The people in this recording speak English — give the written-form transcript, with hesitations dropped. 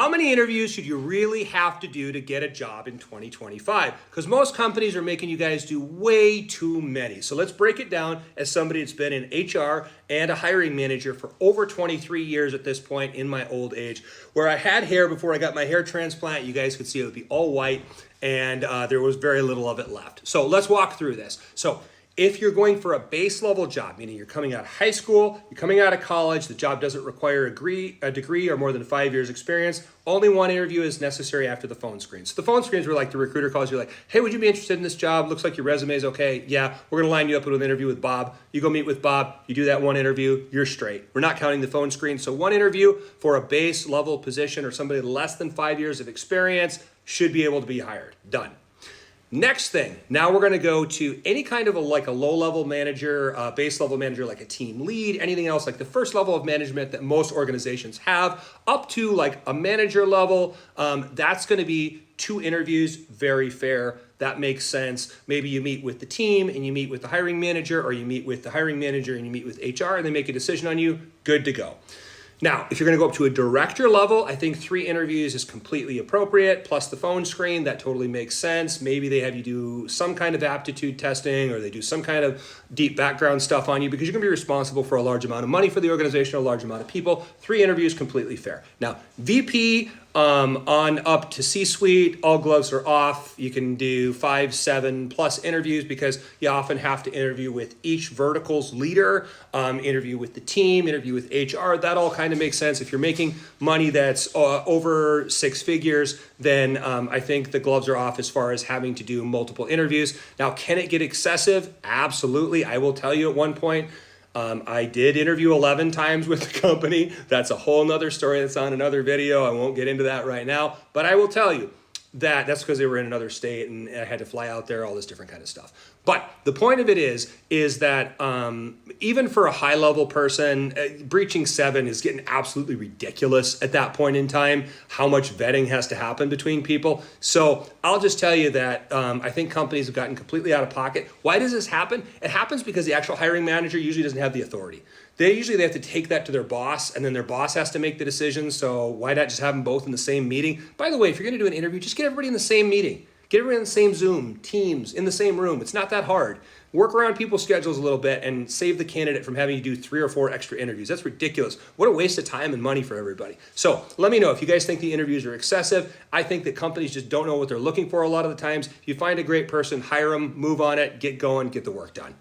How many interviews should you really have to do to get a job in 2025? Because most companies are making you guys do way too many. So let's break it down as somebody that's been in HR and a hiring manager for over 23 years at this point in my old age, where I had hair before I got my hair transplant. You guys could see it would be all white and there was very little of it left. So let's walk through this. So if you're going for a base level job, meaning you're coming out of high school, you're coming out of college, the job doesn't require a degree or more than 5 years experience, only one interview is necessary after the phone screen. So the phone screens were like the recruiter calls you like, hey, would you be interested in this job? Looks like your resume is okay. Yeah, we're gonna line you up with an interview with Bob. You go meet with Bob, you do that one interview, you're straight. We're not counting the phone screen. So one interview for a base level position or somebody less than 5 years of experience should be able to be hired. Done. Next thing, now we're going to go to any kind of a low-level manager, base level manager, like a team lead, anything else like the first level of management that most organizations have, up to like a manager level. That's going to be 2 interviews, very fair. That makes sense. Maybe you meet with the team and you meet with the hiring manager, or you meet with the hiring manager and you meet with HR and they make a decision on you, good to go. Now, if you're going to go up to a director level, I think 3 interviews is completely appropriate, plus the phone screen. That totally makes sense. Maybe they have you do some kind of aptitude testing, or they do some kind of deep background stuff on you, because you're going to be responsible for a large amount of money for the organization, a large amount of people. 3 interviews, completely fair. Now, VP on up to C-suite, all gloves are off. You can do 5, 7 plus interviews, because you often have to interview with each vertical's leader, interview with the team, interview with HR. That all kind of makes sense. If you're making money that's over 6 figures, then I think the gloves are off as far as having to do multiple interviews. Now, can it get excessive? Absolutely. I will tell you at one point, I did interview 11 times with the company. That's a whole nother story that's on another video. I won't get into that right now, but I will tell you that that's because they were in another state and I had to fly out there, all this different kind of stuff. But the point of it is that even for a high level person, breaching 7 is getting absolutely ridiculous at that point in time, how much vetting has to happen between people. So I'll just tell you that I think companies have gotten completely out of pocket. Why does this happen? It happens because the actual hiring manager usually doesn't have the authority. They have to take that to their boss, and then their boss has to make the decision. So why not just have them both in the same meeting? By the way, if you're going to do an interview, just get everybody in the same meeting. Get everybody in the same Zoom, Teams, in the same room. It's not that hard. Work around people's schedules a little bit and save the candidate from having to do 3 or 4 extra interviews. That's ridiculous. What a waste of time and money for everybody. So let me know if you guys think the interviews are excessive. I think that companies just don't know what they're looking for a lot of the times. If you find a great person, hire them, move on it, get going, get the work done.